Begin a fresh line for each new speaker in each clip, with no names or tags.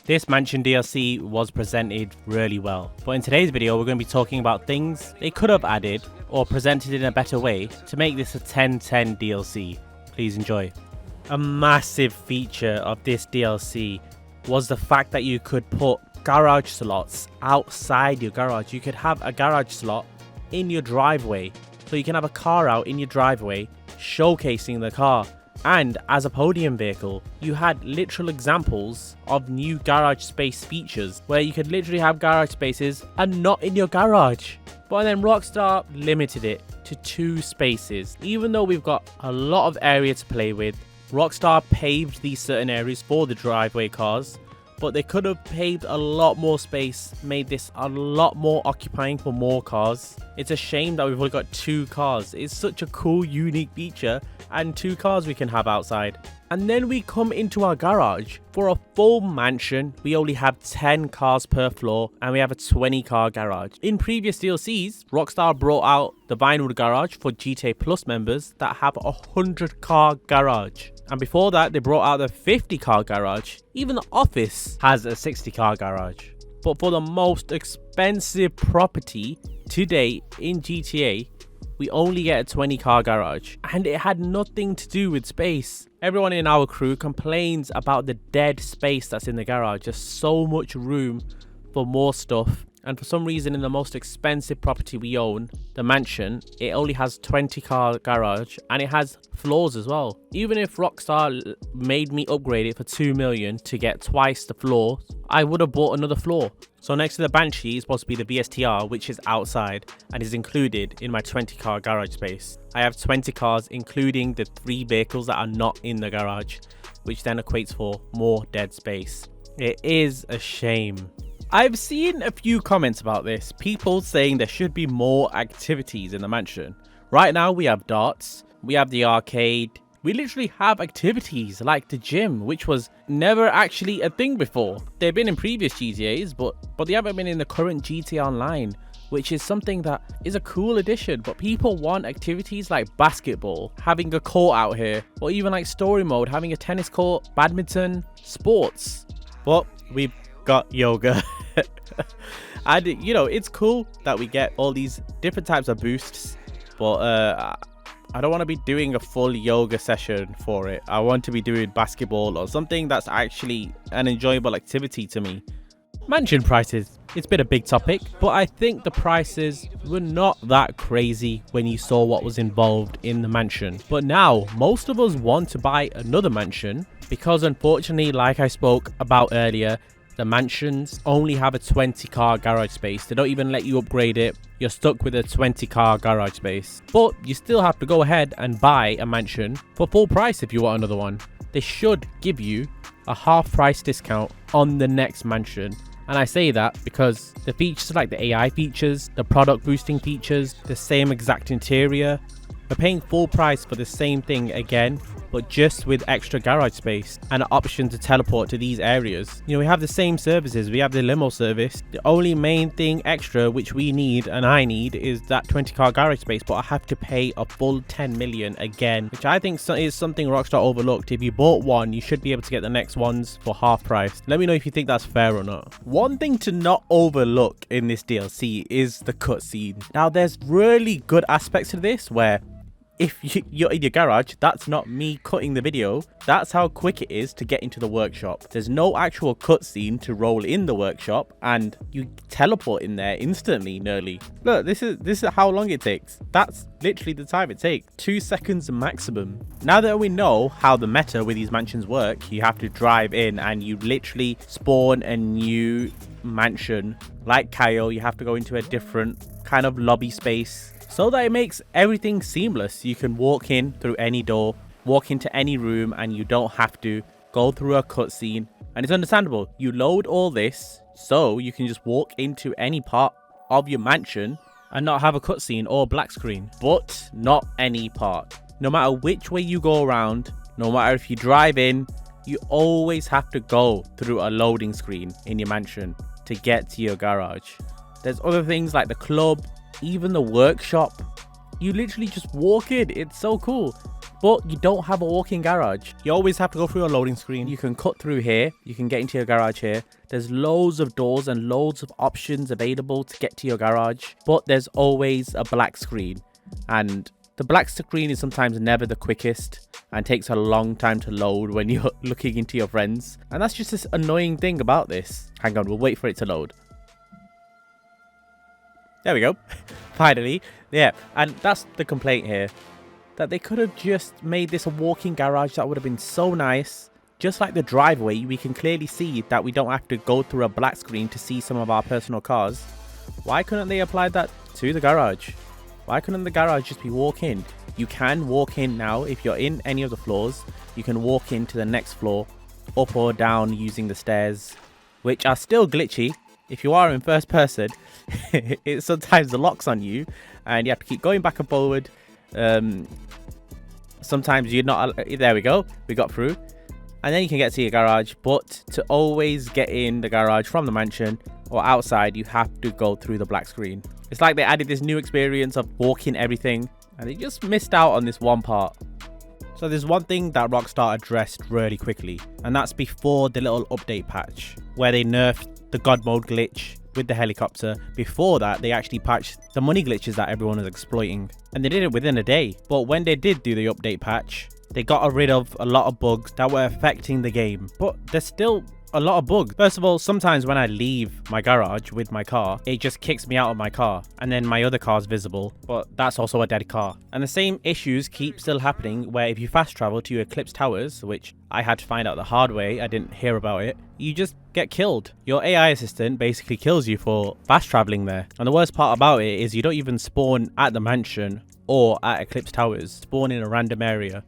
This mansion DLC was presented really well, but in today's video we're going to be talking about things they could have added or presented in a better way to make this a 10/10 DLC. Please enjoy. A massive feature of this DLC was the fact that you could put garage slots outside your garage. You could have a garage slot in your driveway, so you can have a car out in your driveway showcasing the car. And as a podium vehicle, you had literal examples of new garage space features where you could literally have garage spaces and not in your garage. But then Rockstar limited it to 2 spaces. Even though we've got a lot of area to play with, Rockstar paved these certain areas for the driveway cars, but they could have paved a lot more space, made this a lot more occupying for more cars. It's a shame that we've only got 2 cars. It's such a cool, unique feature, and 2 cars we can have outside. And then we come into our garage. For a full mansion, we only have 10 cars per floor, and we have a 20 car garage. In previous DLCs, Rockstar brought out the vinyl garage for GTA Plus members that have a 100 car garage. And before that, they brought out the 50 car garage. Even the office has a 60 car garage. But for the most expensive property to date in GTA, we only get a 20 car garage, and it had nothing to do with space. Everyone in our crew complains about the dead space that's in the garage. There's so much room for more stuff, and for some reason in the most expensive property we own, the mansion, it only has 20 car garage, and it has floors as well. Even if Rockstar made me upgrade it for 2 million to get twice the floor, I would have bought another floor. So next to the Banshee is supposed to be the VSTR, which is outside and is included in my 20 car garage space. I have 20 cars, including the 3 vehicles that are not in the garage, which then equates for more dead space. It is a shame. I've seen a few comments about this, people saying there should be more activities in the mansion. Right now we have darts, we have the arcade, we literally have activities like the gym, which was never actually a thing before. They've been in previous GTAs, but they haven't been in the current GTA Online, which is something that is a cool addition. But people want activities like basketball, having a court out here, or even like story mode, having a tennis court, badminton, sports. But we've got yoga. And you know, it's cool that we get all these different types of boosts, but I don't want to be doing a full yoga session for it. I want to be doing basketball or something that's actually an enjoyable activity to me. Mansion prices. It's been a big topic, but I think the prices were not that crazy when you saw what was involved in the mansion. But now, most of us want to buy another mansion because unfortunately, like I spoke about earlier, the mansions only have a 20 car garage space. They don't even let you upgrade it. You're stuck with a 20 car garage space. But you still have to go ahead and buy a mansion for full price if you want another one. They should give you a half price discount on the next mansion. And I say that because the features like the AI features, the product boosting features, the same exact interior, we're paying full price for the same thing again, but just with extra garage space and an option to teleport to these areas. You know, we have the same services. We have the limo service. The only main thing extra which we need and I need is that 20 car garage space, but I have to pay a full 10 million again, which I think is something Rockstar overlooked. If you bought one, you should be able to get the next ones for half price. Let me know if you think that's fair or not. One thing to not overlook in this DLC is the cutscene. Now, there's really good aspects to this where if you're in your garage, that's not me cutting the video. That's how quick it is to get into the workshop. There's no actual cutscene to roll in the workshop, and you teleport in there instantly, nearly. Look, this is how long it takes. That's literally the time it takes. 2 seconds maximum. Now that we know how the meta with these mansions work, you have to drive in and you literally spawn a new mansion. Like Kyle, you have to go into a different kind of lobby space, so that it makes everything seamless. You can walk in through any door, walk into any room, and you don't have to go through a cutscene. And it's understandable. You load all this so you can just walk into any part of your mansion and not have a cutscene or black screen. But not any part. No matter which way you go around, no matter if you drive in, you always have to go through a loading screen in your mansion to get to your garage. There's other things like the club, even the workshop. you literally just walk in. It's so cool. But you don't have a walk-in garage. You always have to go through a loading screen. You can cut through here. You can get into your garage here. There's loads of doors and loads of options available to get to your garage. But there's always a black screen. And the black screen is sometimes never the quickest and takes a long time to load when you're looking into your friends. And that's just this annoying thing about this. Hang on, we'll wait for it to load. There we go. Finally. Yeah, and that's the complaint here. That they could have just made this a walk-in garage. That would have been so nice. Just like the driveway, we can clearly see that we don't have to go through a black screen to see some of our personal cars. Why couldn't they apply that to the garage? Why couldn't the garage just be walk-in? You can walk in now. If you're in any of the floors, you can walk into the next floor, up or down using the stairs, which are still glitchy. If you are in first person, it sometimes locks on you and you have to keep going back and forward. Sometimes you're not. There we go, we got through, and then you can get to your garage. But to always get in the garage from the mansion or outside, you have to go through the black screen. It's like they added this new experience of walking everything and they just missed out on this one part. So there's one thing that Rockstar addressed really quickly, and that's before the little update patch where they nerfed the God mode glitch with the helicopter. Before that, they actually patched the money glitches that everyone was exploiting, and they did it within a day. But when they did do the update patch, they got rid of a lot of bugs that were affecting the game. But there's still a lot of bugs. First of all, sometimes when I leave my garage with my car, it just kicks me out of my car and then my other car is visible, but that's also a dead car. And the same issues keep still happening, where if you fast travel to Eclipse Towers, which I had to find out the hard way, I didn't hear about it, you just get killed. Your AI assistant basically kills you for fast traveling there. And the worst part about it is you don't even spawn at the mansion or at Eclipse Towers. Spawn in a random area.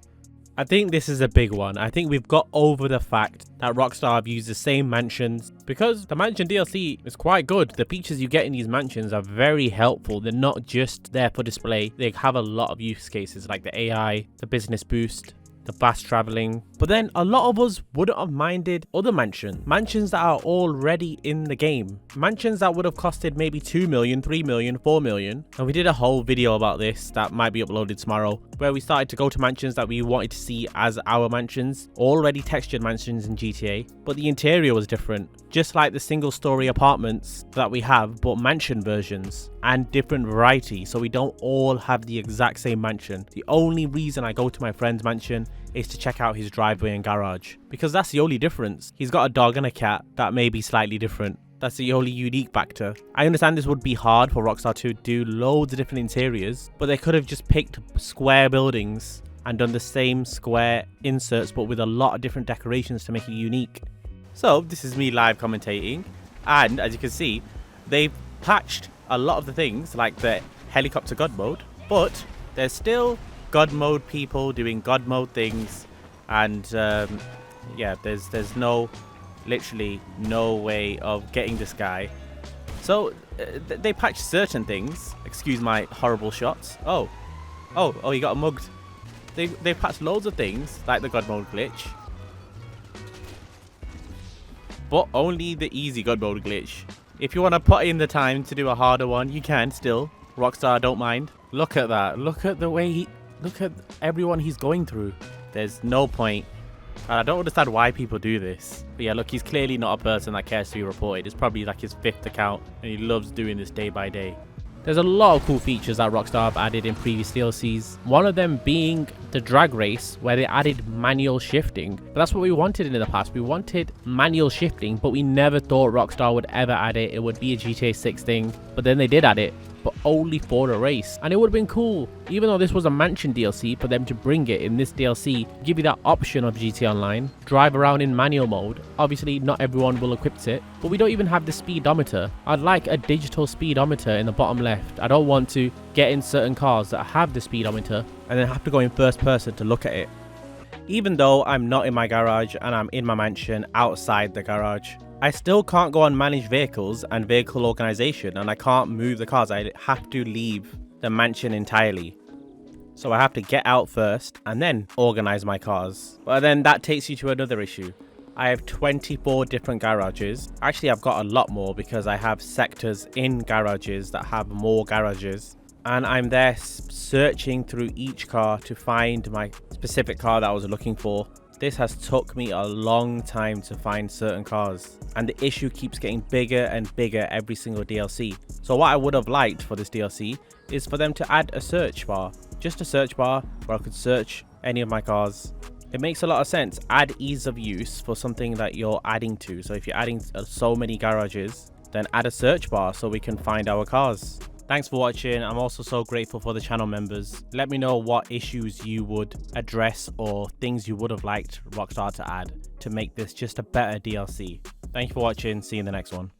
I think this is a big one. I think we've got over the fact that Rockstar have used the same mansions, because the mansion DLC is quite good. The features you get in these mansions are very helpful. They're not just there for display. They have a lot of use cases like the AI, the business boost, the fast traveling. But then a lot of us wouldn't have minded other mansions that are already in the game, mansions that would have costed maybe 2 million, 3 million, 4 million. And we did a whole video about this that might be uploaded tomorrow, where we started to go to mansions that we wanted to see as our mansions, already textured mansions in GTA, but the interior was different, just like the single story apartments that we have, but mansion versions and different variety, so we don't all have the exact same mansion. The only reason I go to my friend's mansion is to check out his driveway and garage, because that's the only difference. He's got a dog and a cat that may be slightly different. That's the only unique factor. I understand this would be hard for Rockstar to do loads of different interiors, but they could have just picked square buildings and done the same square inserts, but with a lot of different decorations to make it unique. So this is me live commentating, and as you can see, they've patched a lot of the things like the helicopter God mode, but there's still God mode people doing God mode things, and yeah, there's literally no way of getting this guy. So they patched certain things. Excuse my horrible shots. Oh, he got mugged. They patched loads of things like the God mode glitch, but only the easy God mode glitch. If you want to put in the time to do a harder one, you can still. Rockstar don't mind. Look at that. Look at the way look at everyone he's going through. There's no point. And I don't understand why people do this. But yeah, look, he's clearly not a person that cares to be reported. It's probably like his 5th account, and he loves doing this day by day. There's a lot of cool features that Rockstar have added in previous DLCs. One of them being the drag race, where they added manual shifting. But that's what we wanted in the past. We wanted manual shifting, but we never thought Rockstar would ever add it. It would be a GTA 6 thing. But then they did add it, but only for a race. And it would have been cool, even though this was a mansion DLC, for them to bring it in this DLC, give you that option of GTA Online, drive around in manual mode. Obviously, not everyone will equip it, but we don't even have the speedometer. I'd like a digital speedometer in the bottom left. I don't want to get in certain cars that have the speedometer and then have to go in first person to look at it. Even though I'm not in my garage and I'm in my mansion outside the garage, I still can't go on manage vehicles and vehicle organization, and I can't move the cars. I have to leave the mansion entirely. So I have to get out first and then organize my cars. But then that takes you to another issue. I have 24 different garages. Actually, I've got a lot more because I have sectors in garages that have more garages. and I'm there searching through each car to find my specific car that I was looking for. This has took me a long time to find certain cars, and the issue keeps getting bigger and bigger every single DLC. So what I would have liked for this DLC is for them to add a search bar, just a search bar where I could search any of my cars. It makes a lot of sense. Add ease of use for something that you're adding to. So if you're adding so many garages, then add a search bar so we can find our cars. Thanks for watching. I'm also so grateful for the channel members. Let me know what issues you would address or things you would have liked Rockstar to add to make this just a better DLC. Thank you for watching. See you in the next one.